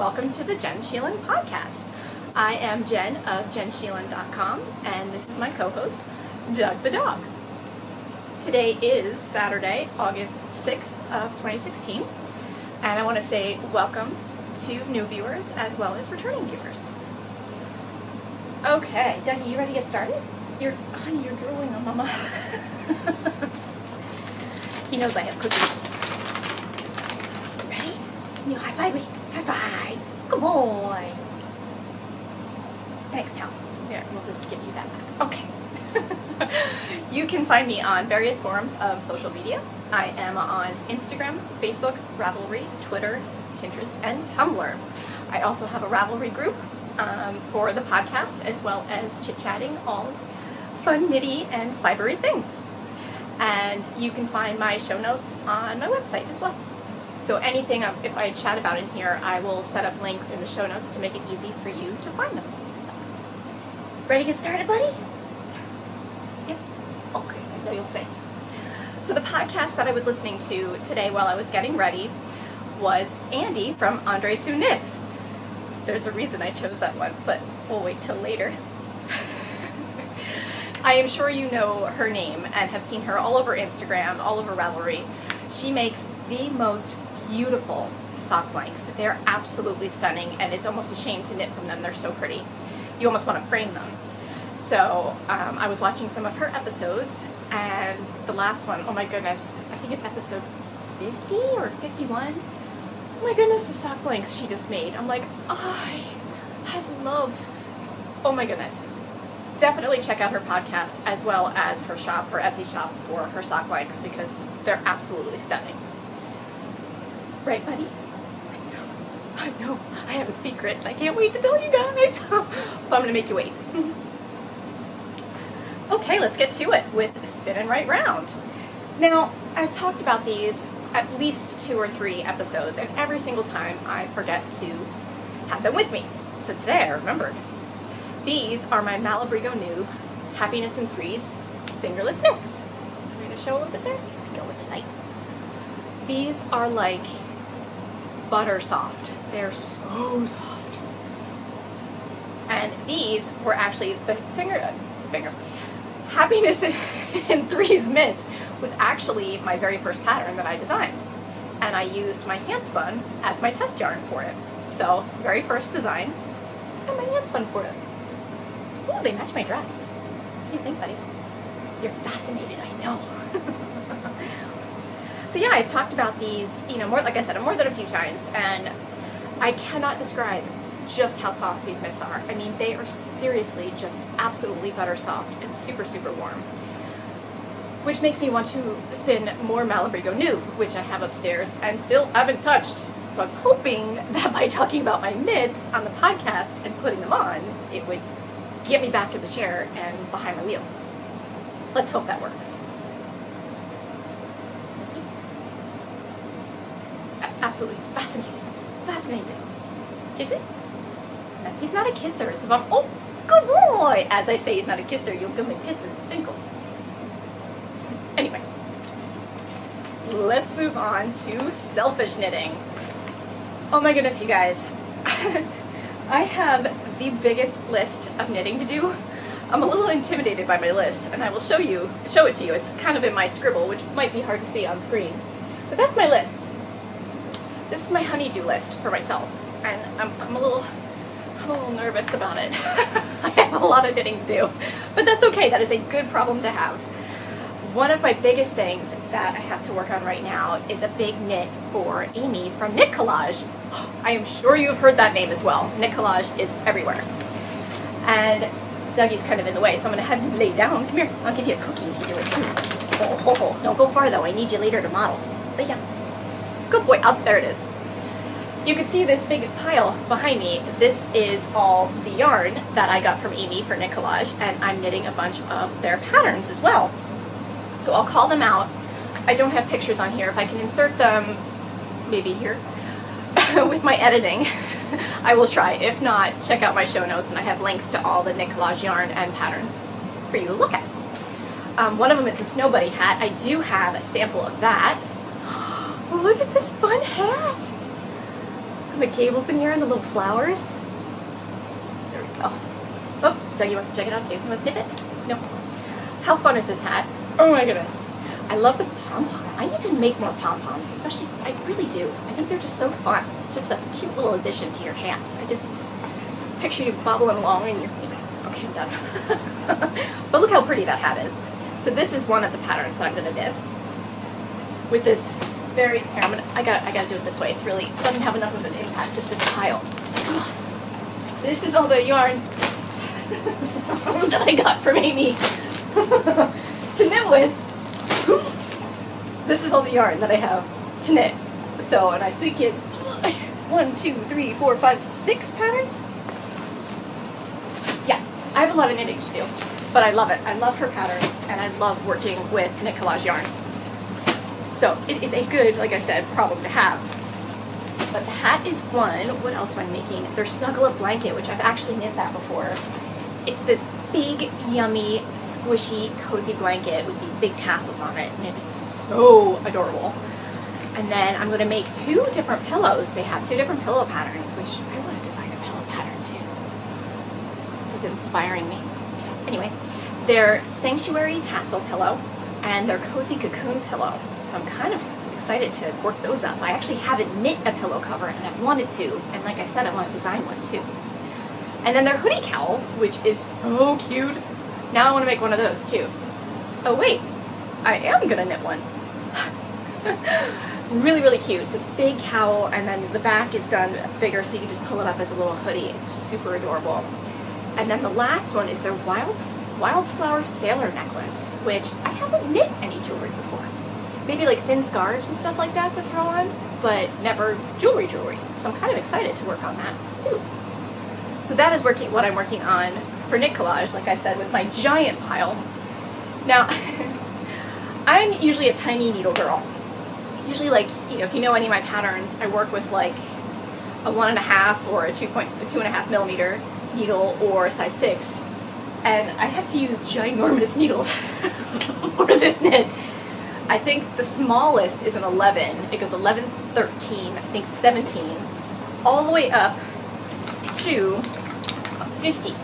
welcome to the Jenn Sheelen podcast. I am Jenn of JennSheelen.com, and this is my co-host, Doug the dog. Today is Saturday, August 6th of 2016, and I want to say welcome to new viewers as well as returning viewers. Okay, Dougie, you ready to get started? Honey, you're drooling on Mama. He knows I have cookies. Ready? You high five me. High five. Good boy. Thanks, pal. Here, we'll just give you that back. Okay. You can find me on various forms of social media. I am on Instagram, Facebook, Ravelry, Twitter, Pinterest, and Tumblr. I also have a Ravelry group for the podcast, as well as chit-chatting all fun, nitty, and fibery things. And you can find my show notes on my website as well. So anything, if I chat about in here, I will set up links in the show notes to make it easy for you to find them. Ready to get started, buddy? Yep. Okay, I know your face. So the podcast that I was listening to today while I was getting ready was Andy from Andre Sue Knits. There's a reason I chose that one, but we'll wait till later. I am sure you know her name and have seen her all over Instagram, all over Ravelry. She makes the most beautiful sock blanks. They're absolutely stunning, and it's almost a shame to knit from them. They're so pretty. You almost want to frame them. So I was watching some of her episodes, and the last one, oh my goodness, I think it's episode 50 or 51. Oh my goodness, the sock blanks she just made. I'm like, I has love. Oh my goodness. Definitely check out her podcast as well as her shop, her Etsy shop, for her sock blanks, because they're absolutely stunning. Right, buddy? I know. I have a secret, and I can't wait to tell you guys. But I'm going to make you wait. Okay, let's get to it with Spinning Right Round. Now, I've talked about these at least 2 or 3 episodes, and every single time I forget to have them with me. So today I remembered. These are my Malabrigo Noob Happiness in Threes fingerless knits. I'm going to show a little bit there. Go with the light. These are like butter soft. They're so soft. And these were actually the Happiness in Threes mitts was actually my very first pattern that I designed. And I used my Handspun as my test yarn for it. So, very first design, and my Handspun for it. Ooh, they match my dress. What do you think, buddy? You're fascinated, I know. So yeah, I've talked about these, more, like I said, more than a few times, and I cannot describe just how soft these mitts are. I mean, they are seriously just absolutely butter soft and super, super warm. Which makes me want to spin more Malabrigo Noob, which I have upstairs and still haven't touched. So I was hoping that by talking about my mitts on the podcast and putting them on, it would get me back in the chair and behind my wheel. Let's hope that works. Absolutely fascinated. Fascinated. Kisses? No, he's not a kisser. It's a bum. Oh, good boy! As I say, he's not a kisser. You'll give me kisses. Tinkle. Anyway, let's move on to selfish knitting. Oh my goodness, you guys. I have the biggest list of knitting to do. I'm a little intimidated by my list, and I will show it to you. It's kind of in my scribble, which might be hard to see on screen. But that's my list. This is my honeydew list for myself, and I'm a little nervous about it. I have a lot of knitting to do, but that's okay. That is a good problem to have. One of my biggest things that I have to work on right now is a big knit for Amy from Knit Collage. I am sure you have heard that name as well. Knit Collage is everywhere. And Dougie's kind of in the way, so I'm going to have you lay down. Come here. I'll give you a cookie if you do it too. Oh. Don't go far though. I need you later to model. Lay down. Good boy. Up there it is. You can see this big pile behind me. This is all the yarn that I got from Amy for Knit Collage, and I'm knitting a bunch of their patterns as well. So I'll call them out. I don't have pictures on here. If I can insert them, maybe here, with my editing, I will try. If not, check out my show notes, and I have links to all the Knit Collage yarn and patterns for you to look at. One of them is the Snow Bunny hat. I do have a sample of that. Oh, look at this fun hat. The cables in here and the little flowers. There we go. Oh, Dougie wants to check it out too. You want to sniff it? No. How fun is this hat? Oh my goodness. I love the pom-pom. I need to make more pom-poms, especially, I really do. I think they're just so fun. It's just a cute little addition to your hat. I just picture you bobbling along and you're, okay, I'm done. But look how pretty that hat is. So this is one of the patterns that I'm gonna knit. With this very, here, I gotta do it this way. It's really, it doesn't have enough of an impact, just this pile. This is all the yarn that I got from Amy to knit with. This is all the yarn that I have to knit. So, and I think it's 1, 2, 3, 4, 5, 6 patterns? Yeah, I have a lot of knitting to do, but I love it. I love her patterns, and I love working with knit collage yarn. So it is a good, like I said, problem to have. But the hat is one. What else am I making? Their Snuggle Up blanket, which I've actually knit that before. It's this big, yummy, squishy, cozy blanket with these big tassels on it, and it is so adorable. And then I'm going to make 2 different pillows. They have 2 different pillow patterns, which I want to design a pillow pattern too. This is inspiring me. Anyway, their Sanctuary tassel pillow and their Cozy Cocoon pillow. So I'm kind of excited to work those up. I actually haven't knit a pillow cover, and I've wanted to. And like I said, I want to design one too. And then their hoodie cowl, which is so cute. Now I want to make one of those too. Oh wait, I am gonna knit one. Really, really cute. Just big cowl, and then the back is done bigger so you can just pull it up as a little hoodie. It's super adorable. And then the last one is their Wildflower Sailor necklace, which I haven't knit any jewelry before. Maybe like thin scarves and stuff like that to throw on, but never jewelry. So I'm kind of excited to work on that too. So that is what I'm working on for knit collage, like I said, with my giant pile. Now, I'm usually a tiny needle girl. Usually, like, you know, if you know any of my patterns, I work with like a 1.5 or a 2.5 millimeter needle or a size 6. And I have to use ginormous needles for this knit. I think the smallest is an 11. It goes 11, 13, I think 17, all the way up to a 50.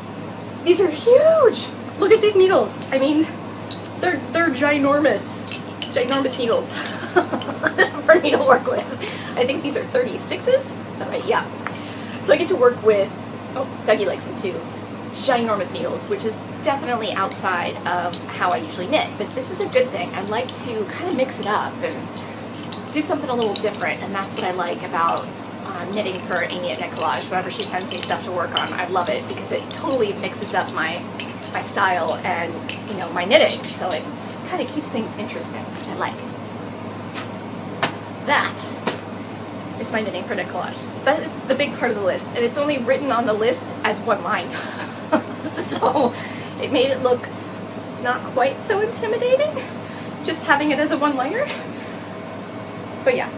These are huge! Look at these needles. I mean, they're ginormous needles for me to work with. I think these are 36s. Is that right? Yeah. So I get to work with, oh, Dougie likes them too, ginormous needles, which is definitely outside of how I usually knit. But this is a good thing. I like to kind of mix it up and do something a little different, and that's what I like about knitting for Amy at Knit Collage. Whenever she sends me stuff to work on, I love it because it totally mixes up my style and, you know, my knitting. So it kind of keeps things interesting, which I like. That is my knitting for Knit Collage. So that is the big part of the list, and it's only written on the list as one line. So it made it look not quite so intimidating, just having it as a one-liner. But yeah,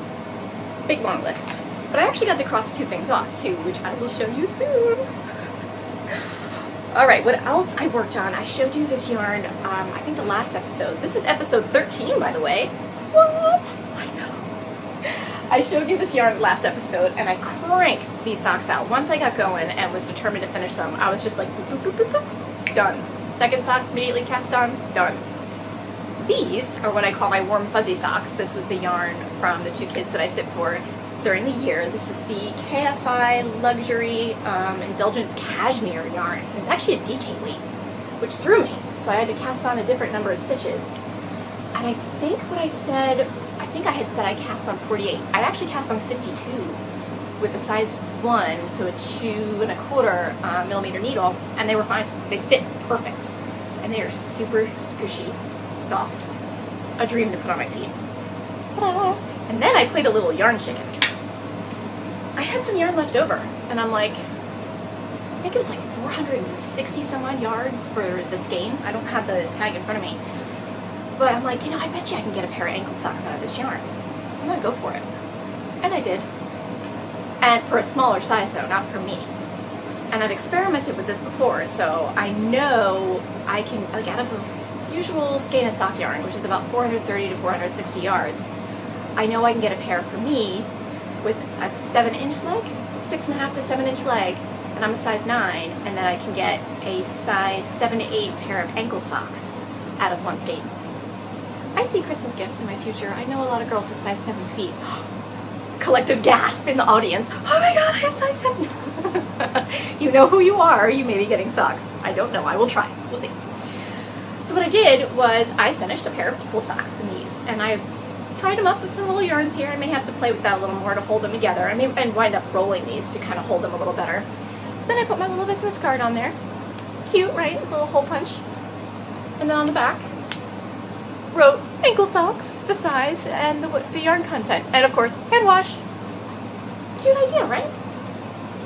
big long list. But I actually got to cross 2 things off too, which I will show you soon. Alright, what else I worked on? I showed you this yarn, I think the last episode. This is episode 13, by the way. What? I know. I showed you this yarn last episode, and I cranked these socks out. Once I got going and was determined to finish them, I was just like, boop, boop, boop, boop, boop, done. Second sock immediately cast on, done. These are what I call my warm fuzzy socks. This was the yarn from the 2 kids that I sit for during the year. This is the KFI Luxury Indulgence Cashmere yarn. It's actually a DK weight, which threw me. So I had to cast on a different number of stitches. And I think what I said, I think I had said I cast on 48. I actually cast on 52 with a size 1, so a 2.25 millimeter needle, and they were fine. They fit perfect. And they are super squishy, soft. A dream to put on my feet. Ta-da! And then I played a little yarn chicken. I had some yarn left over, and I'm like, I think it was like 460 some odd yards for the skein. I don't have the tag in front of me. But I'm like, you know, I bet you I can get a pair of ankle socks out of this yarn. I'm gonna go for it. And I did. And for a smaller size though, not for me. And I've experimented with this before, so I know I can, like, out of the usual skein of sock yarn, which is about 430 to 460 yards, I know I can get a pair for me with a 7-inch leg. 6.5 to 7 inch leg, and I'm a size 9, and then I can get a size 7 to 8 pair of ankle socks out of one skate. I see Christmas gifts in my future. I know a lot of girls with size 7 feet. Collective gasp in the audience. Oh my god, I have size 7. You know who you are. You may be getting socks. I don't know. I will try. We'll see. So what I did was I finished a pair of equal socks in these, and I tied them up with some little yarns here. I may have to play with that a little more to hold them together. I may wind up rolling these to kind of hold them a little better. Then I put my little business card on there. Cute, right? A little hole punch. And then on the back, wrote ankle socks, the size, and the yarn content. And of course, hand wash. Cute idea, right?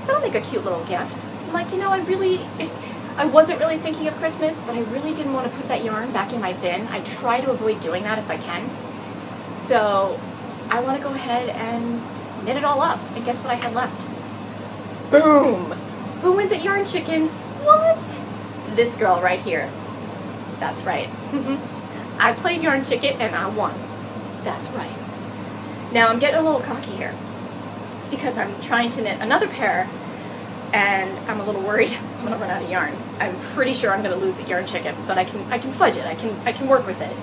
So that'll make a cute little gift. I'm like, you know, I wasn't really thinking of Christmas, but I really didn't want to put that yarn back in my bin. I try to avoid doing that if I can. So I want to go ahead and knit it all up. And guess what I had left? Boom! Who wins at Yarn Chicken? What? This girl right here. That's right. I played Yarn Chicken and I won. That's right. Now I'm getting a little cocky here because I'm trying to knit another pair and I'm a little worried I'm gonna run out of yarn. I'm pretty sure I'm gonna lose at Yarn Chicken, but I can fudge it. I can work with it.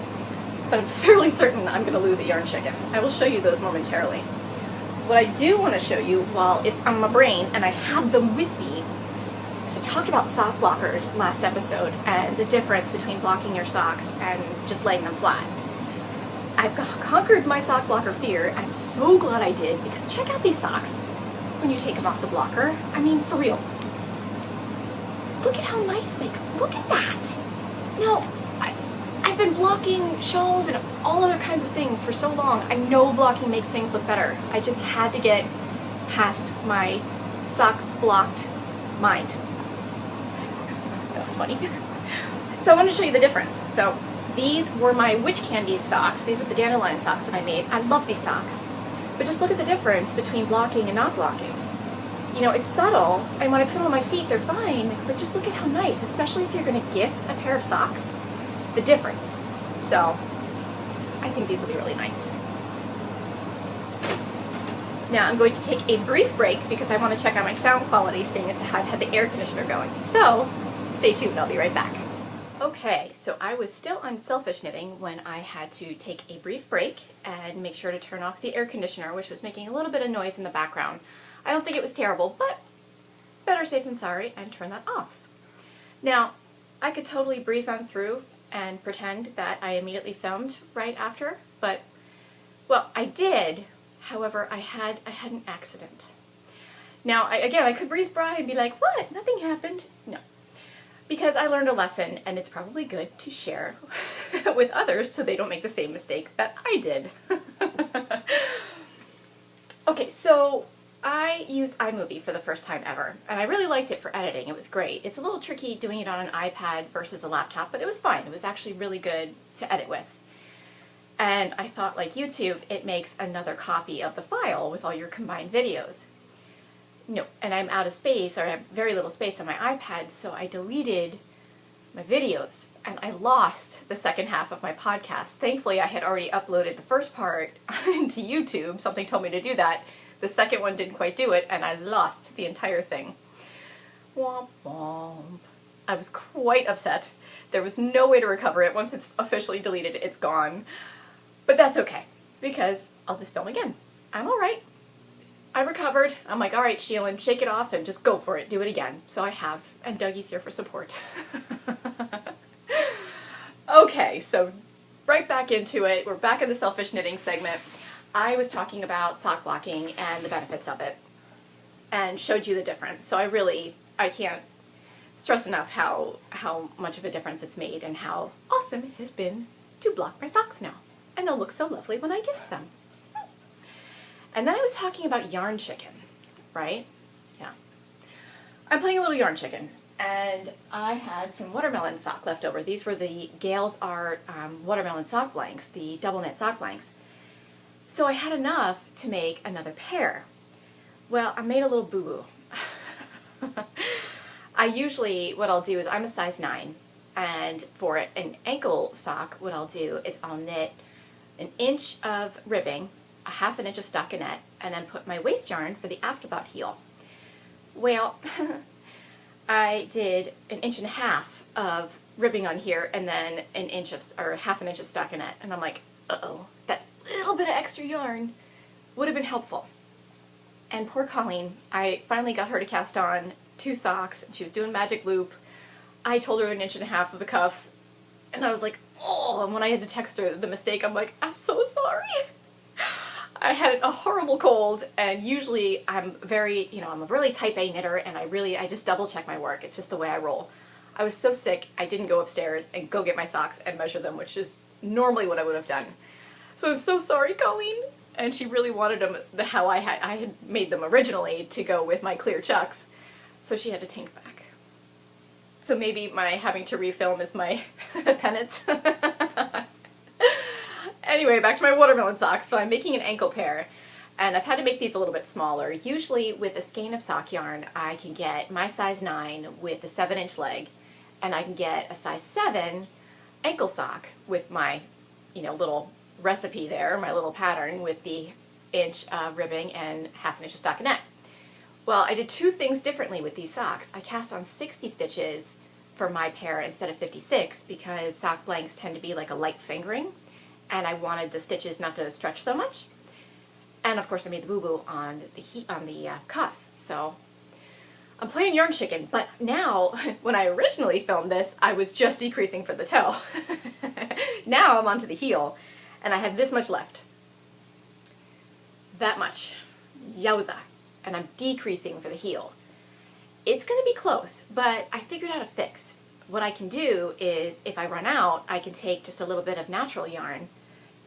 But I'm fairly certain I'm gonna lose at Yarn Chicken. I will show you those momentarily. What I do want to show you while it's on my brain and I have them with me is I talked about sock blockers last episode and the difference between blocking your socks and just laying them flat. I've conquered my sock blocker fear. I'm so glad I did, because check out these socks when you take them off the blocker. I mean, for reals. Look at how nice they go. Look at that. Now, I've been blocking shawls and all other kinds of things for so long. I know blocking makes things look better. I just had to get past my sock blocked mind. That was funny. So I wanted to show you the difference. So these were my Witch Candy socks. These were the dandelion socks that I made. I love these socks. But just look at the difference between blocking and not blocking. You know, it's subtle, and when I put them on my feet, they're fine, but just look at how nice, especially if you're going to gift a pair of socks, the difference. So I think these will be really nice. Now I'm going to take a brief break because I want to check out my sound quality, seeing as to how I've had the air conditioner going. So stay tuned, I'll be right back. Okay, so I was still on selfish knitting when I had to take a brief break and make sure to turn off the air conditioner, which was making a little bit of noise in the background. I don't think it was terrible, but better safe than sorry, and turn that off. Now, I could totally breeze on through and pretend that I immediately filmed right after, but, well, I did. However, I had an accident. Now, I could breeze by and be like, what? Nothing happened. No. Because I learned a lesson, and it's probably good to share with others so they don't make the same mistake that I did. Okay, so I used iMovie for the first time ever, and I really liked it for editing. It was great. It's a little tricky doing it on an iPad versus a laptop, but it was fine. It was actually really good to edit with. And I thought, like YouTube, it makes another copy of the file with all your combined videos. No, and I'm out of space, or I have very little space on my iPad, so I deleted my videos, and I lost the second half of my podcast. Thankfully, I had already uploaded the first part into YouTube. Something told me to do that. The second one didn't quite do it, and I lost the entire thing. Womp womp. I was quite upset. There was no way to recover it. Once it's officially deleted, it's gone. But that's okay, because I'll just film again. I'm alright. I recovered. I'm like, alright, Sheelen, shake it off and just go for it. Do it again. So I have, and Dougie's here for support. Okay, so right back into it. We're back in the selfish knitting segment. I was talking about sock blocking and the benefits of it, and showed you the difference. So I can't stress enough how much of a difference it's made and how awesome it has been to block my socks now. And they'll look so lovely when I gift them. And then I was talking about Yarn Chicken, right? Yeah. I'm playing a little Yarn Chicken, and I had some watermelon sock left over. These were the Gales Art watermelon sock blanks, the double knit sock blanks. So I had enough to make another pair. Well, I made a little boo-boo. What I'll do is I'm a size 9, and for an ankle sock, what I'll do is I'll knit an inch of ribbing, a half an inch of stockinette, and then put my waste yarn for the afterthought heel. Well, I did 1.5 inches of ribbing on here and then 1 inch of, or 1/2 inch of stockinette, and I'm like, uh-oh, that little bit of extra yarn would have been helpful. And poor Colleen, I finally got her to cast on 2 socks, and she was doing magic loop. I told her 1.5 inches of the cuff, and I was like, oh, and when I had to text her the mistake, I'm like, I'm so sorry. I had a horrible cold, and usually I'm very, I'm a really type A knitter, and I just double check my work. It's just the way I roll. I was so sick, I didn't go upstairs and go get my socks and measure them, which is normally what I would have done. So I was so sorry, Colleen. And she really wanted them how I had made them originally to go with my clear chucks. So she had to take back. So maybe my having to refilm is my penance. Anyway, back to my watermelon socks. So I'm making an ankle pair, and I've had to make these a little bit smaller. Usually with a skein of sock yarn, I can get my size 9 with a 7-inch leg, and I can get a size 7 ankle sock with my, little recipe there, my little pattern with the inch of ribbing and 1/2 inch of stockinette. Well, I did 2 things differently with these socks. I cast on 60 stitches for my pair instead of 56 because sock blanks tend to be like a light fingering, and I wanted the stitches not to stretch so much. And of course I made the boo-boo on the cuff, so I'm playing yarn chicken. But now, when I originally filmed this, I was just decreasing for the toe. Now I'm onto the heel, and I have this much left. That much. Yowza. And I'm decreasing for the heel. It's going to be close, but I figured out a fix. What I can do is, if I run out, I can take just a little bit of natural yarn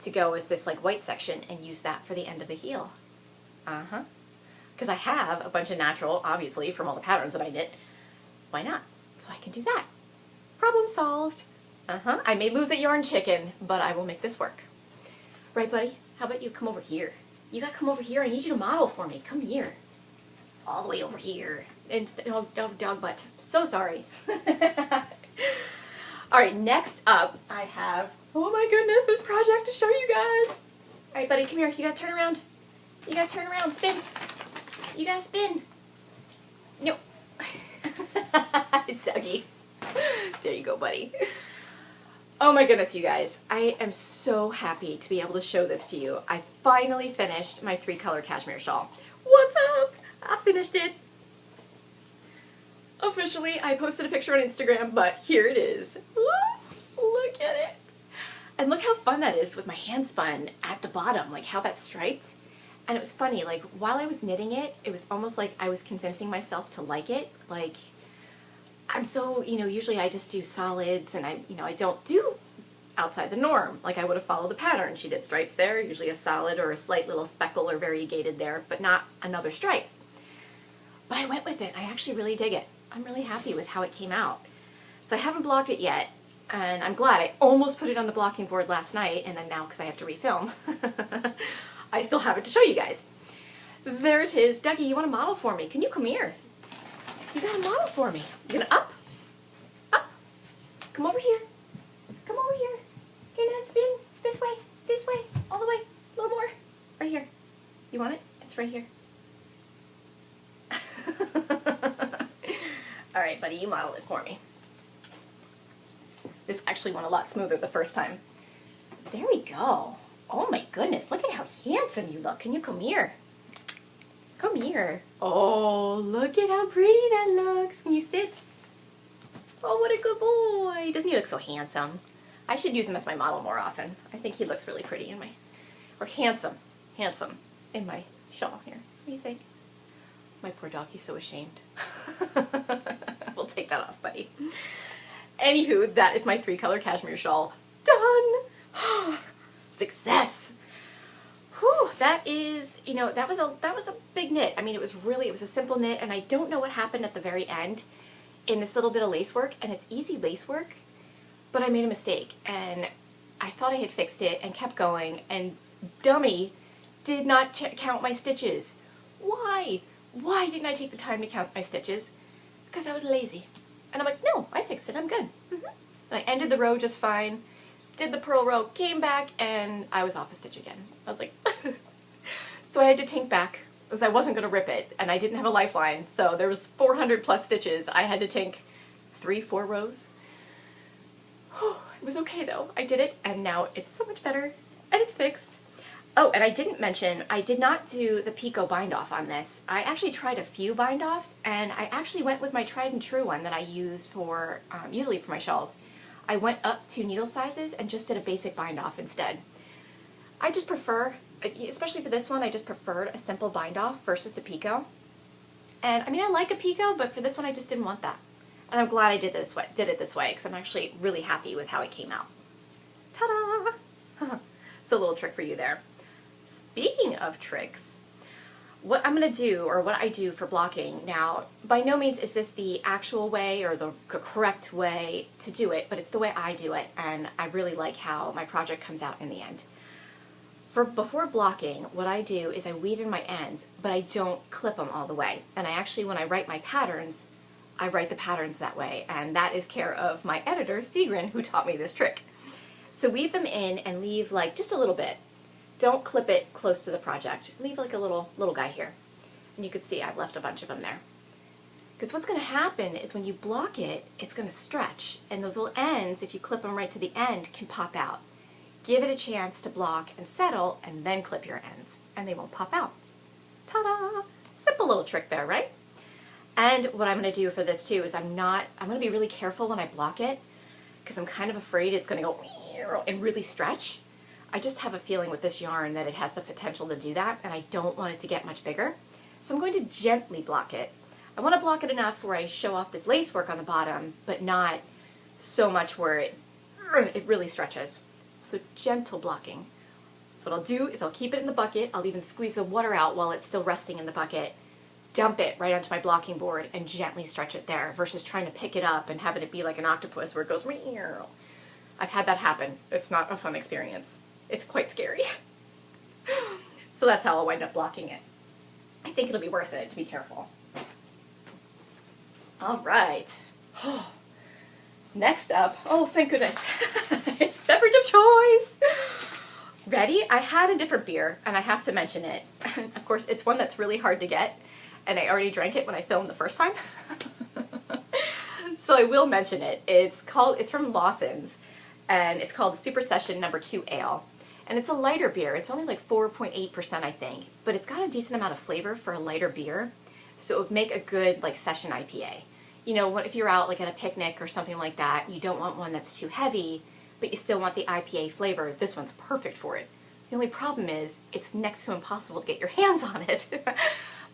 to go as this like white section and use that for the end of the heel. Because I have a bunch of natural, obviously, from all the patterns that I knit. Why not? So I can do that. Problem solved. I may lose a yarn chicken, but I will make this work. Right, buddy? How about you come over here? You gotta come over here. I need you to model for me. Come here. All the way over here. Oh, dog butt. So sorry. Alright, next up, I have, oh my goodness, this project to show you guys. Alright, buddy, come here. You gotta turn around. You gotta turn around. Spin. You gotta spin. No. Dougie. There you go, buddy. Oh my goodness, you guys. I am so happy to be able to show this to you. I finally finished my 3-color cashmere shawl. What's up? I finished it. Officially, I posted a picture on Instagram, but here it is. Look at it. And look how fun that is with my hand spun at the bottom, like how that's striped. And it was funny, like while I was knitting it, it was almost like I was convincing myself to like it. Like, I'm so, usually I just do solids and I don't do outside the norm. Like I would have followed the pattern. She did stripes there, usually a solid or a slight little speckle or variegated there, but not another stripe. But I went with it. I actually really dig it. I'm really happy with how it came out. So I haven't blocked it yet, and I'm glad. I almost put it on the blocking board last night, and then now, because I have to refilm, I still have it to show you guys. There it is. Dougie, you want to model for me? Can you come here? You got to model for me. You gonna up? Up. Come over here. Come over here. Okay, now spin. This way, all the way. A little more. Right here. You want it? It's right here. Alright, buddy, you model it for me. This actually went a lot smoother the first time. There we go. Oh my goodness, look at how handsome you look. Can you come here? Come here. Oh, look at how pretty that looks. Can you sit? Oh, what a good boy. Doesn't he look so handsome? I should use him as my model more often. I think he looks really pretty in my, or handsome in my shawl here. What do you think? My poor dog, he's so ashamed. We'll take that off, buddy. Anywho, that is my 3-color cashmere shawl. Done! Success! Whew, that is, that was a big knit. I mean, it was a simple knit, and I don't know what happened at the very end in this little bit of lace work, and it's easy lace work, but I made a mistake, and I thought I had fixed it and kept going, and dummy did not count my stitches. Why? Why didn't I take the time to count my stitches? Because I was lazy. And I'm like, no, I fixed it, I'm good. And I ended the row just fine, did the purl row, came back, and I was off a stitch again. I was like, so I had to tink back because I wasn't going to rip it, and I didn't have a lifeline, so there was 400 plus stitches. I had to take 3-4 rows. It was okay though. I did it, and now it's so much better, and it's fixed. Oh, and I didn't mention, I did not do the picot bind off on this. I actually tried a few bind offs, and I actually went with my tried and true one that I use for, usually for my shawls. I went up 2 needle sizes and just did a basic bind off instead. I just prefer, especially for this one, I just preferred a simple bind off versus the picot. And I mean, I like a picot, but for this one I just didn't want that. And I'm glad I did it this way, because I'm actually really happy with how it came out. Ta-da! So a little trick for you there. Speaking of tricks, what I'm going to do, or what I do for blocking, now, by no means is this the actual way or the correct way to do it, but it's the way I do it, and I really like how my project comes out in the end. Before blocking, what I do is I weave in my ends, but I don't clip them all the way. And I actually, when I write my patterns, I write the patterns that way, and that is care of my editor, Sheelen, who taught me this trick. So weave them in and leave like just a little bit. Don't clip it close to the project. Leave like a little guy here. And you can see I've left a bunch of them there. Because what's going to happen is when you block it, it's going to stretch, and those little ends, if you clip them right to the end, can pop out. Give it a chance to block and settle, and then clip your ends, and they won't pop out. Ta-da! Simple little trick there, right? And what I'm going to do for this too is I'm going to be really careful when I block it, because I'm kind of afraid it's going to go and really stretch. I just have a feeling with this yarn that it has the potential to do that, and I don't want it to get much bigger. So I'm going to gently block it. I want to block it enough where I show off this lace work on the bottom, but not so much where it really stretches. So gentle blocking. So what I'll do is I'll keep it in the bucket. I'll even squeeze the water out while it's still resting in the bucket. Dump it right onto my blocking board and gently stretch it there versus trying to pick it up and having it be like an octopus where it goes. I've had that happen. It's not a fun experience. It's quite scary. So that's how I'll wind up blocking it. I think it'll be worth it to be careful. All right. Next up, oh thank goodness, it's beverage of choice. Ready? I had a different beer, and I have to mention it. Of course, it's one that's really hard to get, and I already drank it when I filmed the first time. So I will mention it. It's from Lawson's, and it's called the Super Session No. 2 Ale. And it's a lighter beer. It's only like 4.8%, I think, but it's got a decent amount of flavor for a lighter beer, so it would make a good like session IPA. You know, if you're out like at a picnic or something like that, you don't want one that's too heavy, but you still want the IPA flavor. This one's perfect for it. The only problem is it's next to impossible to get your hands on it.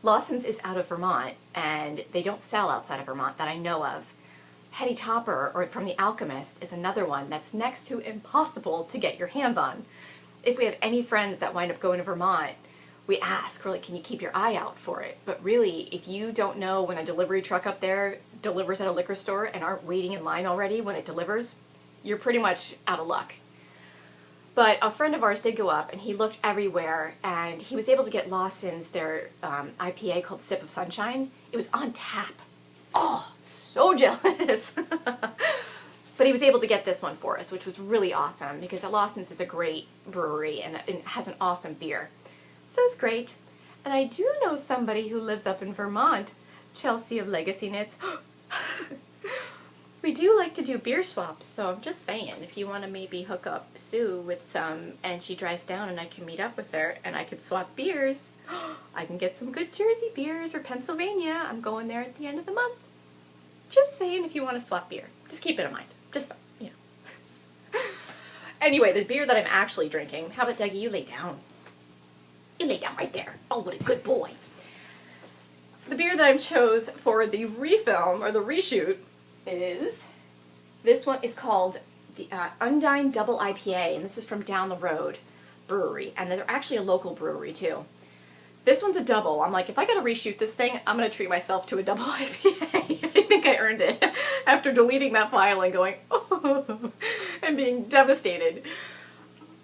Lawson's is out of Vermont, and they don't sell outside of Vermont that I know of. Heady Topper, or from The Alchemist, is another one that's next to impossible to get your hands on. If we have any friends that wind up going to Vermont, we ask, we're like, can you keep your eye out for it? But really, if you don't know when a delivery truck up there delivers at a liquor store and aren't waiting in line already when it delivers, you're pretty much out of luck. But a friend of ours did go up, and he looked everywhere, and he was able to get Lawson's, their IPA called Sip of Sunshine. It was on tap. Oh, so jealous. But he was able to get this one for us, which was really awesome, because Lawson's is a great brewery, and it has an awesome beer. So it's great. And I do know somebody who lives up in Vermont, Chelsea of Legacy Knits. We do like to do beer swaps, so I'm just saying, if you want to maybe hook up Sue with some, and she drives down and I can meet up with her, and I could swap beers, I can get some good Jersey beers, or Pennsylvania. I'm going there at the end of the month. Just saying, if you want to swap beer. Just keep it in mind. Just, you know. Anyway, the beer that I'm actually drinking, how about Dougie, you lay down. You lay down right there. Oh, what a good boy. So the beer that I chose for the refilm, or the reshoot, is, this one is called the Undine Double IPA, and this is from Down the Road Brewery, and they're actually a local brewery too. This one's a double. I'm like, if I gotta reshoot this thing, I'm gonna treat myself to a double IPA. I think I earned it after deleting that file and going, oh, and being devastated.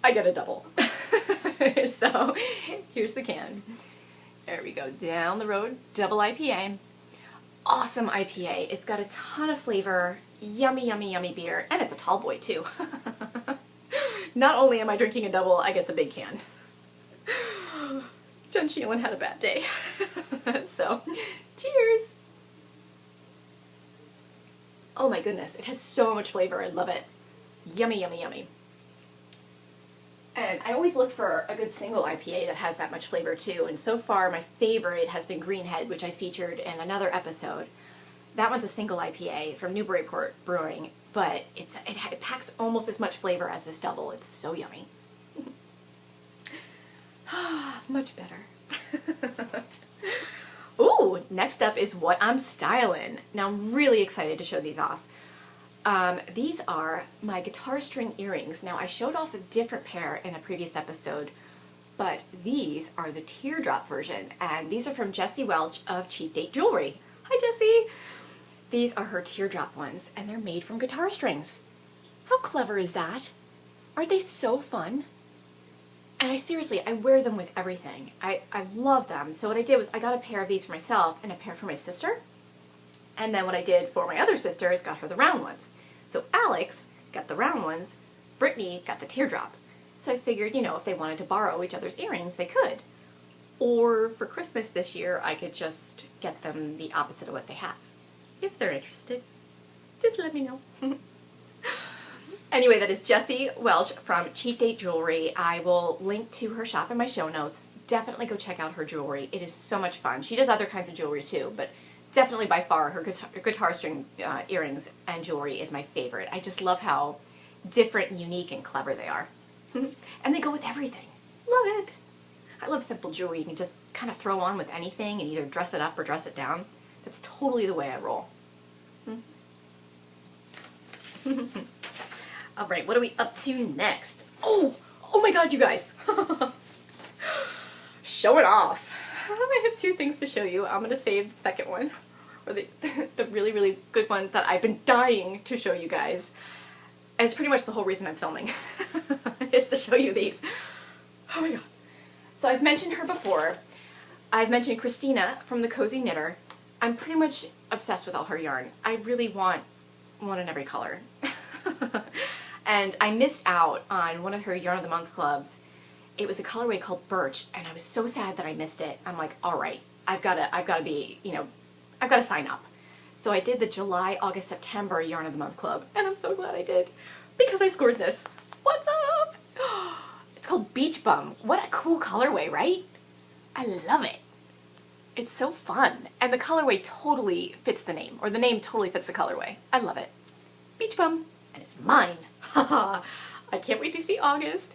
I get a double. So here's the can. There we go, Down the Road Double IPA. Awesome IPA. It's got a ton of flavor, yummy, yummy, yummy beer, and it's a tall boy too. Not only am I drinking a double, I get the big can. Jenn Sheelen had a bad day. So, cheers! Oh my goodness, it has so much flavor. I love it. Yummy, yummy, yummy. And I always look for a good single IPA that has that much flavor too. And so far, my favorite has been Greenhead, which I featured in another episode. That one's a single IPA from Newburyport Brewing, but it packs almost as much flavor as this double. It's so yummy. Much better. Ooh, next up is what I'm styling. Now I'm really excited to show these off. These are my guitar string earrings. Now I showed off a different pair in a previous episode, but these are the teardrop version, and these are from Jessie Welch of Cheap Date Jewelry. Hi Jessie! These are her teardrop ones, and they're made from guitar strings. How clever is that? Aren't they so fun? And I wear them with everything. I love them. So what I did was I got a pair of these for myself and a pair for my sister. And then what I did for my other sister is got her the round ones. So Alex got the round ones, Brittany got the teardrop. So I figured, you know, if they wanted to borrow each other's earrings, they could. Or for Christmas this year, I could just get them the opposite of what they have. If they're interested, just let me know. Anyway, that is Jessie Welch from Cheap Date Jewelry. I will link to her shop in my show notes. Definitely go check out her jewelry. It is so much fun. She does other kinds of jewelry too, but definitely by far her guitar string earrings and jewelry is my favorite. I just love how different and unique and clever they are. And they go with everything. Love it. I love simple jewelry you can just kind of throw on with anything and either dress it up or dress it down. That's totally the way I roll. All right, what are we up to next? Oh my God, you guys. Show it off. I have two things to show you. I'm going to save the second one, or the really, really good one that I've been dying to show you guys. And it's pretty much the whole reason I'm filming, is to show you these. Oh my God. So I've mentioned her before. I've mentioned Christina from The Cozy Knitter. I'm pretty much obsessed with all her yarn. I really want one in every color. And I missed out on one of her Yarn of the Month clubs. It was a colorway called Birch, and I was so sad that I missed it. I'm like, all right, I've got to be, you know, I've got to sign up. So I did the July, August, September Yarn of the Month club, and I'm so glad I did, because I scored this. What's up? It's called Beach Bum. What a cool colorway, right? I love it. It's so fun, and the colorway totally fits the name, or the name totally fits the colorway. I love it. Beach Bum, and it's mine. Haha. I can't wait to see August.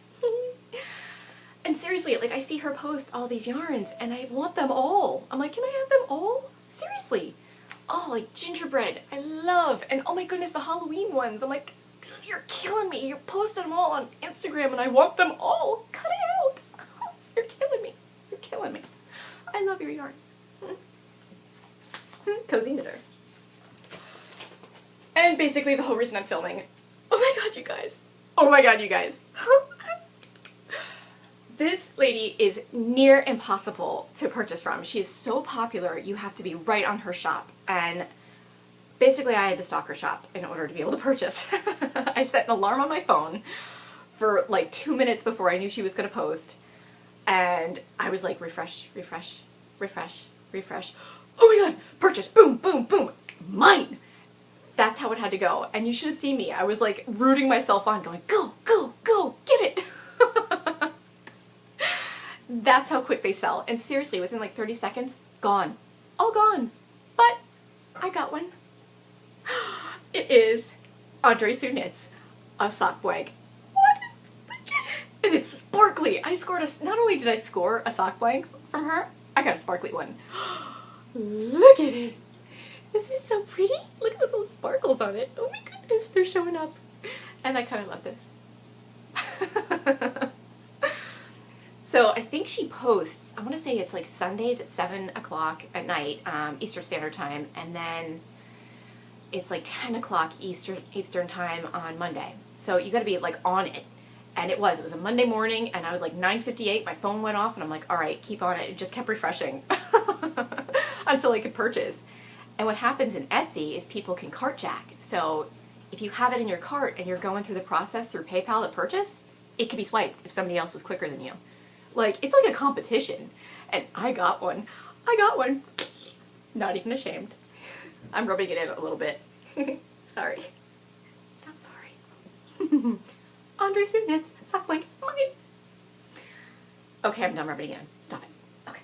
And seriously, like, I see her post all these yarns, and I want them all. I'm like, can I have them all? Seriously. Oh, like gingerbread, I love. And oh my goodness, the Halloween ones. I'm like, you're killing me. You posted them all on Instagram, and I want them all. Cut it out. You're killing me. You're killing me. I love your yarn. Cozy Knitter. And basically the whole reason I'm filming. Oh my God, you guys. Oh my God, you guys. This lady is near impossible to purchase from. She is so popular, you have to be right on her shop. And basically I had to stalk her shop in order to be able to purchase. I set an alarm on my phone for like 2 minutes before I knew she was going to post. And I was like, refresh, refresh, refresh, refresh. Oh my God, purchase, boom, boom, boom, mine. That's how it had to go. And you should have seen me. I was like rooting myself on, going, go, go, go, get it. That's how quick they sell. And seriously, within like 30 seconds, gone. All gone. But I got one. It is Andre Sue Knits, a sock blank. What is, and it's sparkly. I scored not only did I score a sock blank from her, I got a sparkly one. Look at it. Isn't it so pretty? Look at those little sparkles on it. Oh my goodness, they're showing up. And I kind of love this. So I think she posts, I want to say it's like Sundays at 7 o'clock at night, Eastern Standard Time, and then it's like 10 o'clock Eastern Time on Monday. So you got to be like on it. And it was a Monday morning, and I was like 9:58, my phone went off, and I'm like, all right, keep on it. It just kept refreshing until I could purchase. And what happens in Etsy is people can cart jack. So if you have it in your cart and you're going through the process through PayPal to purchase, it could be swiped if somebody else was quicker than you. Like, it's like a competition. And I got one. I got one. Not even ashamed. I'm rubbing it in a little bit. Sorry. Not sorry. Andre Sugnitz, sock blanket, mine. Okay, I'm done rubbing it in. Stop it. Okay.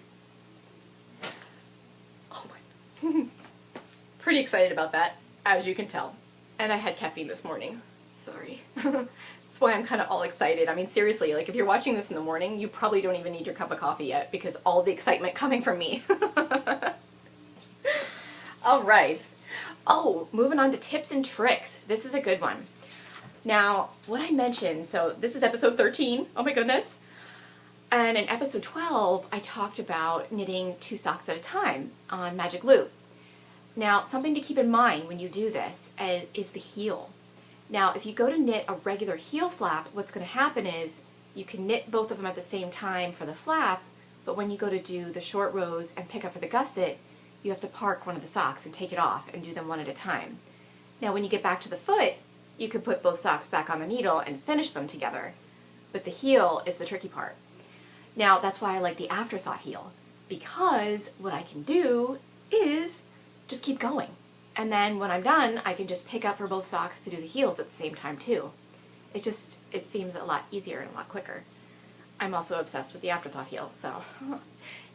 Oh my. Pretty excited about that, as you can tell. And I had caffeine this morning. Sorry. That's why I'm kind of all excited. I mean, seriously, like if you're watching this in the morning, you probably don't even need your cup of coffee yet because all the excitement coming from me. All right. Oh, moving on to tips and tricks. This is a good one. Now, what I mentioned, so this is episode 13. Oh my goodness. And in episode 12, I talked about knitting 2 socks at a time on magic loop. Now, something to keep in mind when you do this is the heel. Now, if you go to knit a regular heel flap, what's going to happen is you can knit both of them at the same time for the flap, but when you go to do the short rows and pick up for the gusset, you have to park one of the socks and take it off and do them one at a time. Now, when you get back to the foot, you can put both socks back on the needle and finish them together, but the heel is the tricky part. Now, that's why I like the afterthought heel, because what I can do is just keep going. And then when I'm done, I can just pick up for both socks to do the heels at the same time too. It seems a lot easier and a lot quicker. I'm also obsessed with the afterthought heel, so.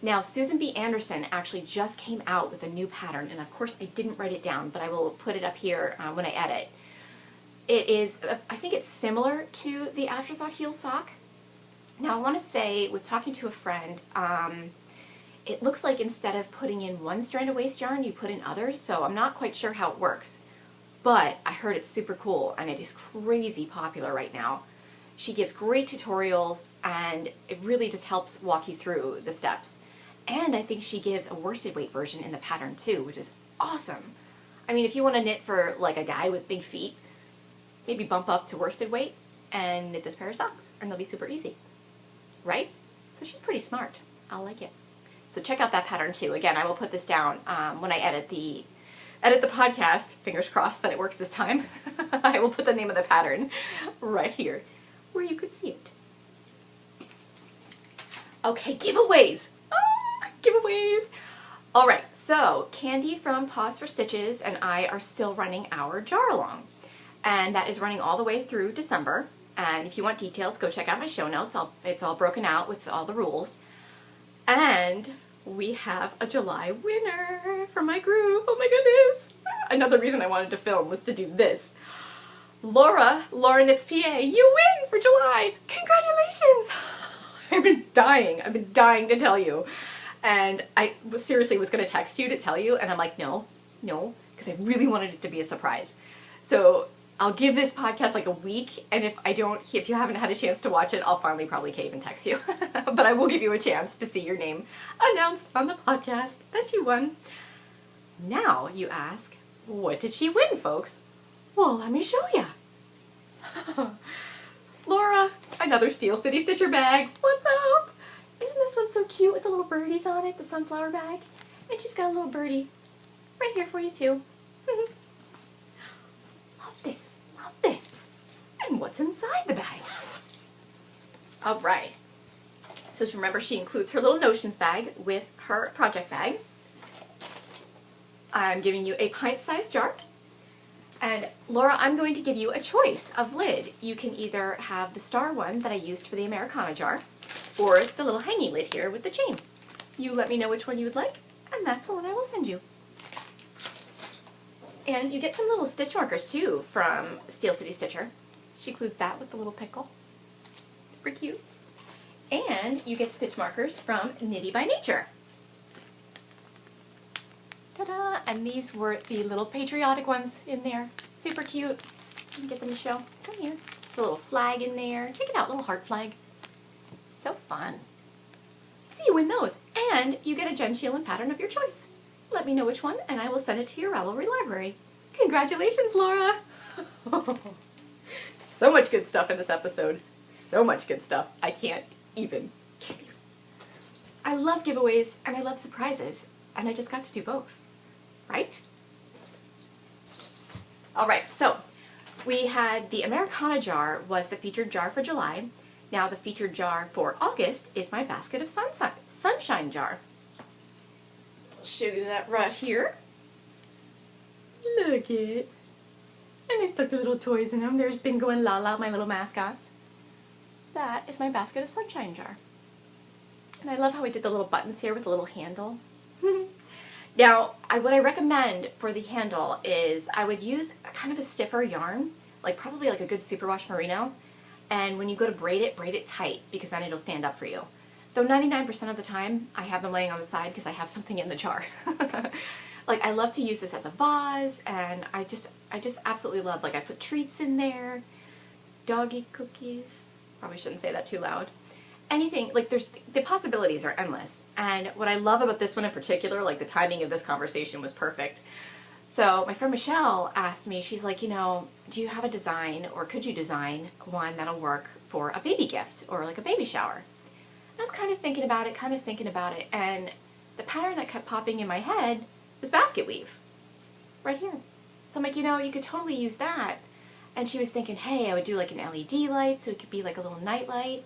Now, Susan B. Anderson actually just came out with a new pattern, and of course I didn't write it down, but I will put it up here when I edit. It is, I think it's similar to the afterthought heel sock. Now, I want to say, with talking to a friend, it looks like instead of putting in one strand of waste yarn, you put in others, so I'm not quite sure how it works. But I heard it's super cool, and it is crazy popular right now. She gives great tutorials, and it really just helps walk you through the steps. And I think she gives a worsted weight version in the pattern too, which is awesome. I mean, if you want to knit for like a guy with big feet, maybe bump up to worsted weight and knit this pair of socks, and they'll be super easy. Right? So she's pretty smart. I'll like it. So check out that pattern too. Again, I will put this down when I edit the podcast. Fingers crossed that it works this time. I will put the name of the pattern right here where you could see it. Okay, giveaways. Giveaways. All right, so Candy from Pause for Stitches and I are still running our jar along, and that is running all the way through December. And if you want details, go check out my show notes. It's all broken out with all the rules. And we have a July winner for my group. Oh my goodness. Another reason I wanted to film was to do this. Laura Knits PA, you win for July. Congratulations. I've been dying to tell you. And I seriously was going to text you to tell you, and I'm like, no, because I really wanted it to be a surprise. So I'll give this podcast like a week, and if you haven't had a chance to watch it, I'll finally probably cave and text you. But I will give you a chance to see your name announced on the podcast that you won. Now you ask, what did she win, folks? Well, let me show you. Laura, another Steel City Stitcher bag. What's up? Isn't this one so cute with the little birdies on it, the sunflower bag? And she's got a little birdie right here for you too. Love this. And what's inside the bag? All right. So remember, she includes her little notions bag with her project bag. I'm giving you a pint-sized jar. And Laura, I'm going to give you a choice of lid. You can either have the star one that I used for the Americana jar, or the little hangy lid here with the chain. You let me know which one you would like, and that's the one I will send you. And you get some little stitch markers too from Steel City Stitcher. She includes that with the little pickle. Super cute. And you get stitch markers from Knitty by Nature. Ta-da! And these were the little patriotic ones in there. Super cute. Let me get them to show. Come here. There's a little flag in there. Check it out, little heart flag. So fun. So you win those. And you get a Jenn Sheelen pattern of your choice. Let me know which one, and I will send it to your Ravelry library. Congratulations, Laura! So much good stuff in this episode. So much good stuff. I can't even give you. I love giveaways, and I love surprises, and I just got to do both. Right? All right, so we had the Americana jar was the featured jar for July. Now the featured jar for August is my basket of sunshine jar. I'll show you that right here. Look it. And I stuck the little toys in them. There's Bingo and Lala, my little mascots. That is my basket of sunshine jar. And I love how I did the little buttons here with the little handle. Now, what I recommend for the handle is I would use kind of a stiffer yarn, like probably like a good superwash merino. And when you go to braid it tight, because then it'll stand up for you. Though 99% of the time, I have them laying on the side because I have something in the jar. Like, I love to use this as a vase, and I just absolutely love, like, I put treats in there, doggy cookies. Probably shouldn't say that too loud. Anything, like, the possibilities are endless. And what I love about this one in particular, like, the timing of this conversation was perfect. So my friend Michelle asked me, she's like, you know, do you have a design, or could you design one that'll work for a baby gift or like a baby shower? And I was kind of thinking about it, and the pattern that kept popping in my head was basket weave, right here. So I'm like, you know, you could totally use that. And she was thinking, hey, I would do like an LED light, so it could be like a little night light,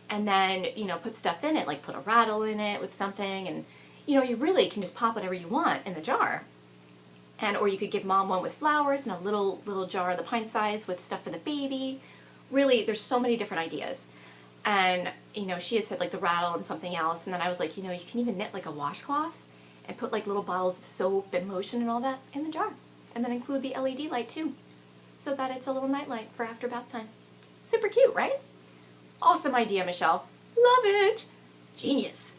and then, you know, put stuff in it, like put a rattle in it with something, and, you know, you really can just pop whatever you want in the jar. And, or you could give mom one with flowers and a little jar the pint size with stuff for the baby. Really, there's so many different ideas. And, you know, she had said like the rattle and something else, and then I was like, you know, you can even knit like a washcloth and put like little bottles of soap and lotion and all that in the jar. And then include the LED light too, so that it's a little night light for after bath time. Super cute, right? Awesome idea, Michelle. Love it. Genius.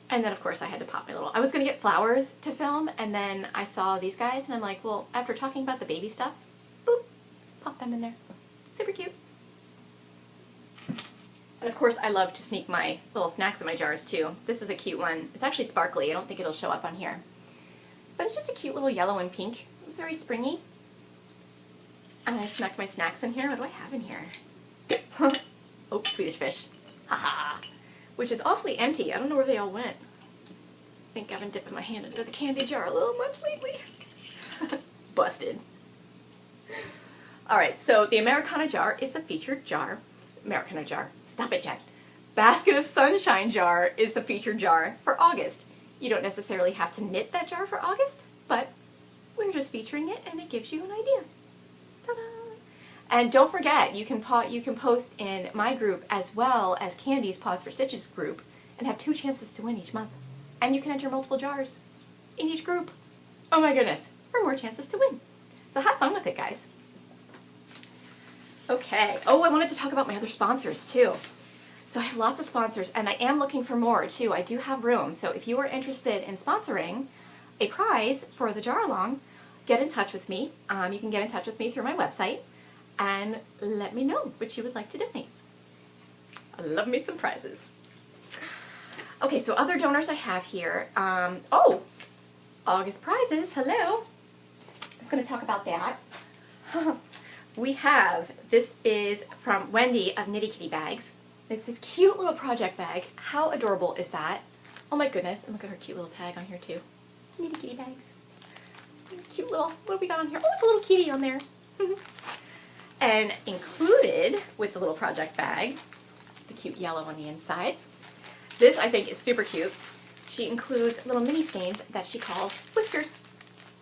And then, of course, I had to pop my little... I was going to get flowers to film, and then I saw these guys, and I'm like, well, after talking about the baby stuff, boop, pop them in there. Super cute. And, of course, I love to sneak my little snacks in my jars, too. This is a cute one. It's actually sparkly. I don't think it'll show up on here. But it's just a cute little yellow and pink. It's very springy. And I snuck my snacks in here. What do I have in here? Oh, Swedish fish. Haha. Which is awfully empty. I don't know where they all went. I think I've been dipping my hand into the candy jar a little much lately. Busted. Alright, so the Americana jar is the featured jar. Americana jar. Stop it, Jen. Basket of Sunshine jar is the featured jar for August. You don't necessarily have to knit that jar for August, but we're just featuring it, and it gives you an idea. Ta-da! And don't forget, you can post in my group as well as Candy's Pause for Stitches group and have 2 chances to win each month. And you can enter multiple jars in each group. Oh my goodness, for more chances to win. So have fun with it, guys. Okay. Oh, I wanted to talk about my other sponsors too. So I have lots of sponsors, and I am looking for more too. I do have room. So if you are interested in sponsoring a prize for the jar along, get in touch with me. You can get in touch with me through my website and let me know what you would like to donate. I love me some prizes. Okay, so other donors I have here. Oh, August prizes. Hello. I was going to talk about that. We have, this is from Wendy of Nitty Kitty Bags. It's this cute little project bag. How adorable is that? Oh my goodness. And look at her cute little tag on here too. Nitty Kitty Bags. Cute little, what do we got on here? Oh, it's a little kitty on there. And included with the little project bag, the cute yellow on the inside. This I think is super cute. She includes little mini skeins that she calls whiskers.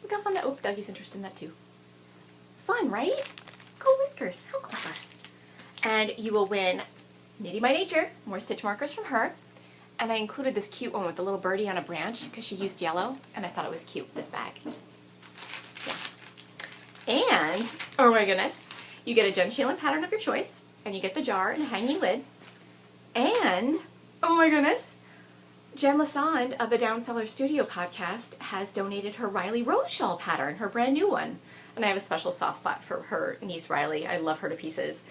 Look how fun that, oh, Dougie's interested in that too. Fun, right? Cool whiskers, how clever. And you will win Knitting by Nature, more stitch markers from her. And I included this cute one with the little birdie on a branch because she used yellow, and I thought it was cute, this bag. Yeah. And, oh my goodness, you get a Jenn Sheelen pattern of your choice, and you get the jar and a hanging lid. And, oh my goodness, Jen Lasand of the Down Cellar Studio podcast has donated her Riley Rose shawl pattern, her brand new one. And I have a special soft spot for her niece Riley. I love her to pieces.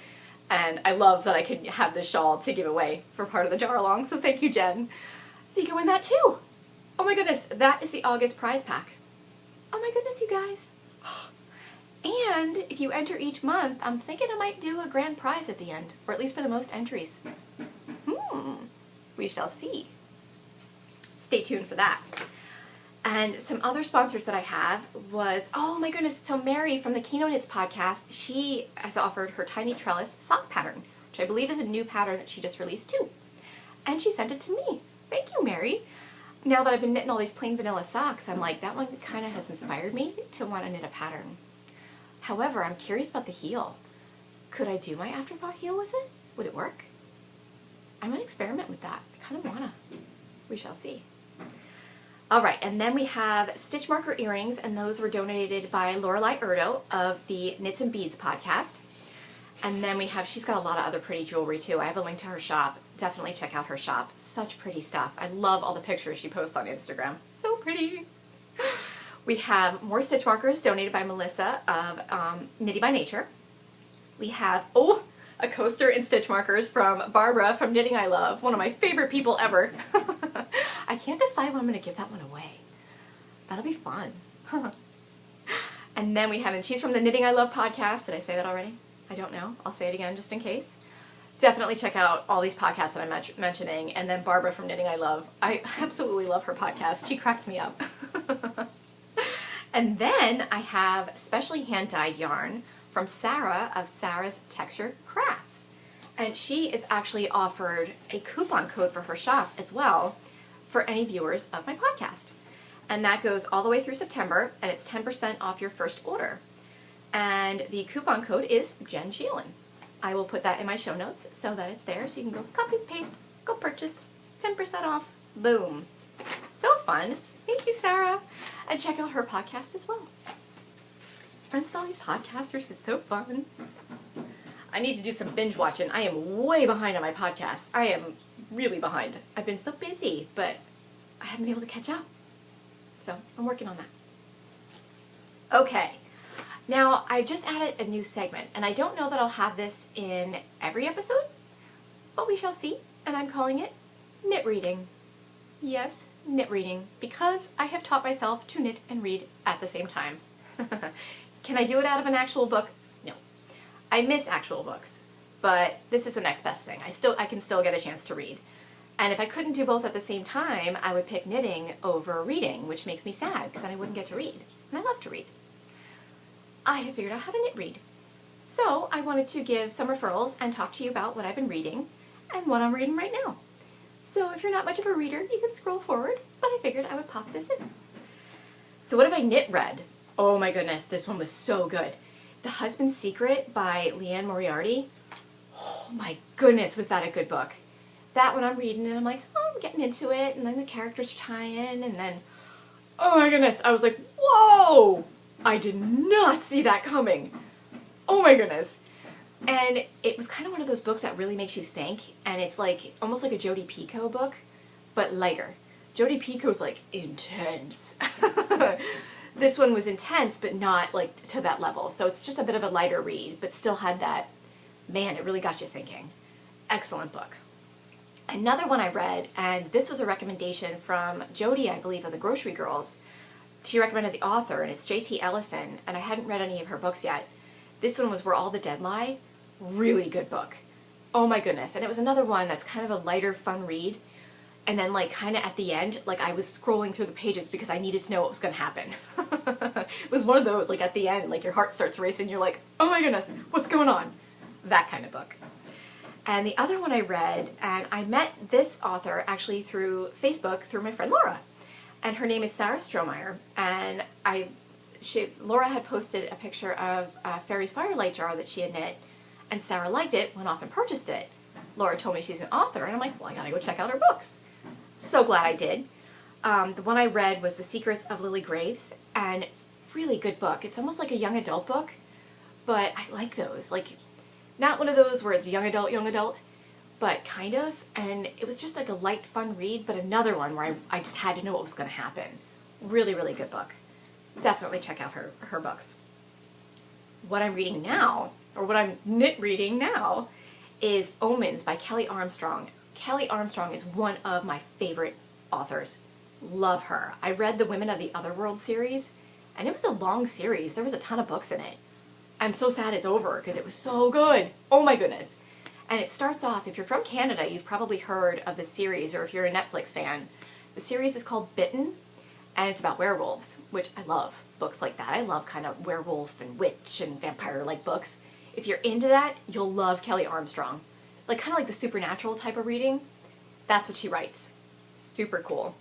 And I love that I could have this shawl to give away for part of the jar along, so thank you, Jen. So you can win that too. Oh my goodness, that is the August prize pack. Oh my goodness, you guys. And if you enter each month, I'm thinking I might do a grand prize at the end, or at least for the most entries. We shall see. Stay tuned for that. And some other sponsors that I have was, oh my goodness, so Mary from the Kino Knits podcast, she has offered her Tiny Trellis sock pattern which I believe is a new pattern that she just released too. And she sent it to me. Thank you, Mary. Now that I've been knitting all these plain vanilla socks, I'm like, that one kind of has inspired me to want to knit a pattern. However, I'm curious about the heel. Could I do my afterthought heel with it? Would it work? I might experiment with that. I kind of wanna. We shall see. All right, and then we have stitch marker earrings, and those were donated by Lorelei Erdo of the Knits and Beads podcast. And then we have, she's got a lot of other pretty jewelry too. I have a link to her shop. Definitely check out her shop. Such pretty stuff. I love all the pictures she posts on Instagram. So pretty. We have more stitch markers donated by Melissa of Knitty by Nature. We have, a coaster and stitch markers from Barbara from Knitting I Love, one of my favorite people ever. I can't decide when I'm going to give that one away. That'll be fun. And then we have, and she's from the Knitting I Love podcast. Did I say that already? I don't know. I'll say it again just in case. Definitely check out all these podcasts that I'm mentioning. And then Barbara from Knitting I Love. I absolutely love her podcast. She cracks me up. And then I have specially hand-dyed yarn from Sarah of Sarah's Texture Crafts. And she is actually offered a coupon code for her shop as well for any viewers of my podcast. And that goes all the way through September, and it's 10% off your first order. And the coupon code is Jenn Sheelen. I will put that in my show notes so that it's there, so you can go copy, paste, go purchase, 10% off, boom. So fun. Thank you, Sarah. And check out her podcast as well. Friends with all these podcasters is so fun. I need to do some binge watching. I am way behind on my podcasts. I am really behind. I've been so busy, but I haven't been able to catch up. So I'm working on that. Okay. Now, I just added a new segment, and I don't know that I'll have this in every episode, but we shall see, and I'm calling it Knit Reading. Yes, knit reading, because I have taught myself to knit and read at the same time. Can I do it out of an actual book? No. I miss actual books, but this is the next best thing. I can still get a chance to read. And if I couldn't do both at the same time, I would pick knitting over reading, which makes me sad, because then I wouldn't get to read. And I love to read. I have figured out how to knit read. So I wanted to give some referrals and talk to you about what I've been reading and what I'm reading right now. So if you're not much of a reader, you can scroll forward, but I figured I would pop this in. So what have I knit read? Oh my goodness, this one was so good. The Husband's Secret by Leanne Moriarty. Oh my goodness, was that a good book. That one I'm reading and I'm like, oh, I'm getting into it, and then the characters tie in, and then, oh my goodness, I was like, whoa! I did not see that coming. Oh my goodness. And it was kind of one of those books that really makes you think, and it's like almost like a Jodi Picoult book, but lighter. Jodi Picoult's like intense. This one was intense, but not like to that level. So it's just a bit of a lighter read, but still had that, man, it really got you thinking. Excellent book. Another one I read, and this was a recommendation from Jodi, I believe, of the Grocery Girls. She recommended the author, and it's J.T. Ellison, and I hadn't read any of her books yet. This one was Where All the Dead Lie. Really good book. Oh my goodness. And it was another one that's kind of a lighter, fun read. And then like kind of at the end, like I was scrolling through the pages because I needed to know what was going to happen. It was one of those, like at the end, like your heart starts racing. You're like, oh my goodness, what's going on? That kind of book. And the other one I read, and I met this author actually through Facebook through my friend Laura. And her name is Sarah Strohmeyer. And Laura had posted a picture of a Fairy's Firelight jar that she had knit. And Sarah liked it, went off and purchased it. Laura told me she's an author, and I'm like, well, I gotta go check out her books. So glad I did. The one I read was The Secrets of Lily Graves, and really good book. It's almost like a young adult book, but I like those. Like, not one of those where it's young adult, but kind of. And it was just like a light, fun read, but another one where I just had to know what was gonna happen. Really, really good book. Definitely check out her books. What I'm reading now, or what I'm knit reading now, is Omens by Kelly Armstrong. Kelly Armstrong is one of my favorite authors. Love her. I read the Women of the Otherworld series, and it was a long series. There was a ton of books in it. I'm so sad it's over because it was so good. Oh my goodness. And it starts off, if you're from Canada, you've probably heard of the series, or if you're a Netflix fan. The series is called Bitten, and it's about werewolves, which I love books like that. I love kind of werewolf and witch and vampire-like books. If you're into that, you'll love Kelly Armstrong. like kind of like the supernatural type of reading. That's what she writes. Super cool.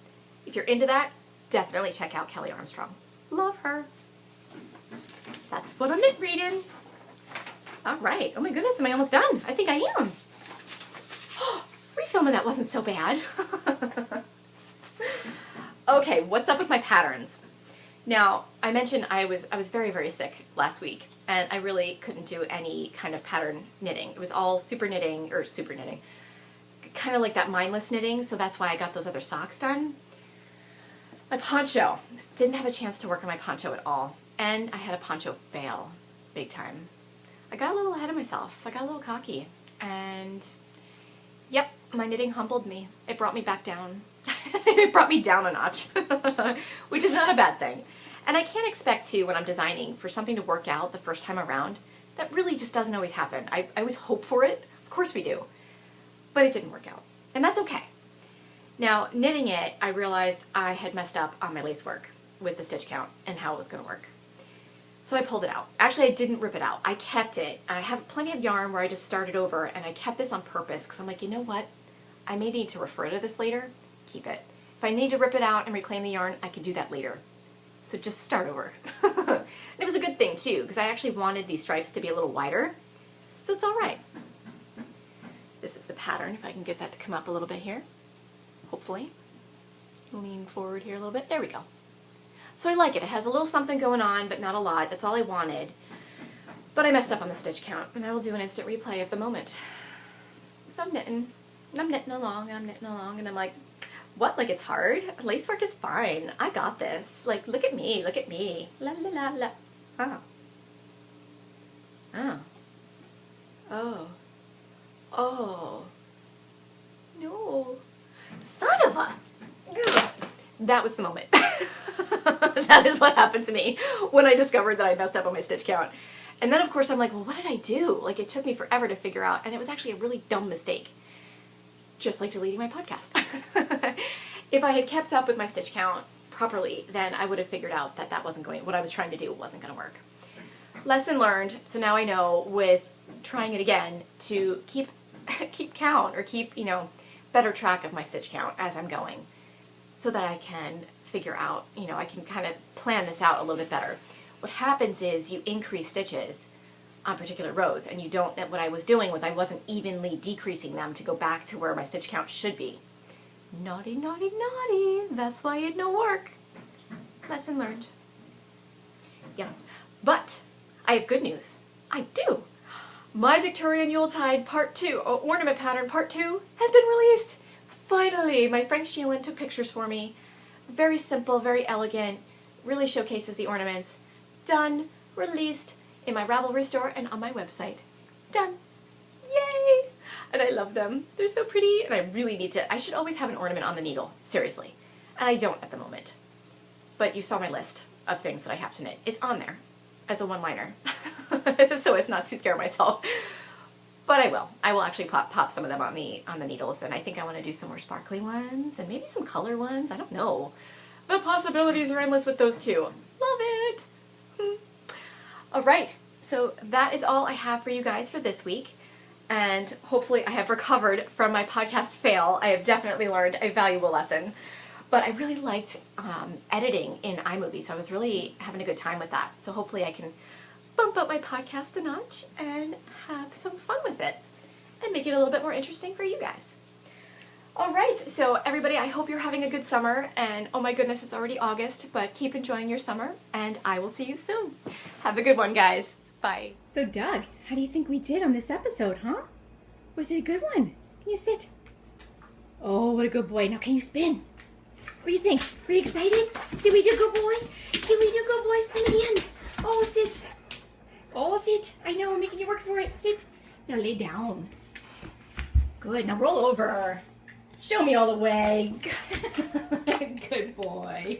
If you're into that, definitely check out Kelly Armstrong. Love her. That's what I'm reading. All right. Oh my goodness, am I almost done? I think I am. Refilming that wasn't so bad. Okay, what's up with my patterns? Now, I mentioned I was very, very sick last week, and I really couldn't do any kind of pattern knitting. It was all super knitting, kind of like that mindless knitting, so that's why I got those other socks done. My poncho. Didn't have a chance to work on my poncho at all, and I had a poncho fail, big time. I got a little ahead of myself. I got a little cocky, and yep, my knitting humbled me. It brought me back down. It brought me down a notch, which is not a bad thing. And I can't expect to, when I'm designing, for something to work out the first time around. That really just doesn't always happen. I always hope for it. Of course we do. But it didn't work out. And that's okay. Now, knitting it, I realized I had messed up on my lace work with the stitch count and how it was going to work. So I pulled it out. Actually, I didn't rip it out. I kept it. I have plenty of yarn where I just started over, and I kept this on purpose because I'm like, you know what? I may need to refer to this later. Keep it. If I need to rip it out and reclaim the yarn, I can do that later. So just start over. And it was a good thing too, because I actually wanted these stripes to be a little wider. So it's all right. This is the pattern, if I can get that to come up a little bit here. Hopefully. Lean forward here a little bit. There we go. So I like it. It has a little something going on, but not a lot. That's all I wanted. But I messed up on the stitch count, and I will do an instant replay of the moment. So I'm knitting, and I'm knitting along, and I'm knitting along, and I'm like, what? Like it's hard? Lace work is fine. I got this. Like, look at me. Look at me. La la la la. Oh. Oh. Oh. Oh. No. Son of a... Ugh. That was the moment. That is what happened to me when I discovered that I messed up on my stitch count. And then, of course, I'm like, well, what did I do? Like, it took me forever to figure out, and it was actually a really dumb mistake. Just like deleting my podcast. If I had kept up with my stitch count properly, then I would have figured out that that wasn't going, what I was trying to do wasn't going to work. Lesson learned, so now I know with trying it again to keep count, or keep, better track of my stitch count as I'm going, so that I can figure out, I can kind of plan this out a little bit better. What happens is you increase stitches on particular rows, and you don't, what I was doing was I wasn't evenly decreasing them to go back to where my stitch count should be. Naughty, naughty, naughty. That's why it don't work. Lesson learned. Yeah. But I have good news. I do. My Victorian Yuletide Part 2, Ornament Pattern Part 2 has been released. Finally, my friend Sheelen took pictures for me. Very simple, very elegant, really showcases the ornaments. Done, released in my Ravelry store and on my website. Done. Yay! And I love them. They're so pretty, and I really need to, I should always have an ornament on the needle, seriously. And I don't at the moment. But you saw my list of things that I have to knit. It's on there as a one-liner, so as not to scare myself. But I will. I will actually pop some of them on the needles, and I think I want to do some more sparkly ones, and maybe some color ones. I don't know. The possibilities are endless with those two. Love it! All right, so that is all I have for you guys for this week, and hopefully I have recovered from my podcast fail. I have definitely learned a valuable lesson, but I really liked editing in iMovie, so I was really having a good time with that. So hopefully I can bump up my podcast a notch and have some fun with it and make it a little bit more interesting for you guys. All right, so everybody, I hope you're having a good summer, and oh my goodness, it's already August, but keep enjoying your summer, and I will see you soon. Have a good one, guys. Bye. So, Doug, how do you think we did on this episode, huh? Was it a good one? Can you sit? Oh, what a good boy. Now, can you spin? What do you think? Were you excited? Did we do good boy? Did we do good boy? Spin again. Oh, sit. Oh, sit. I know, I'm making you work for it. Sit. Now lay down. Good. Now roll over. Show me all the way. Good boy.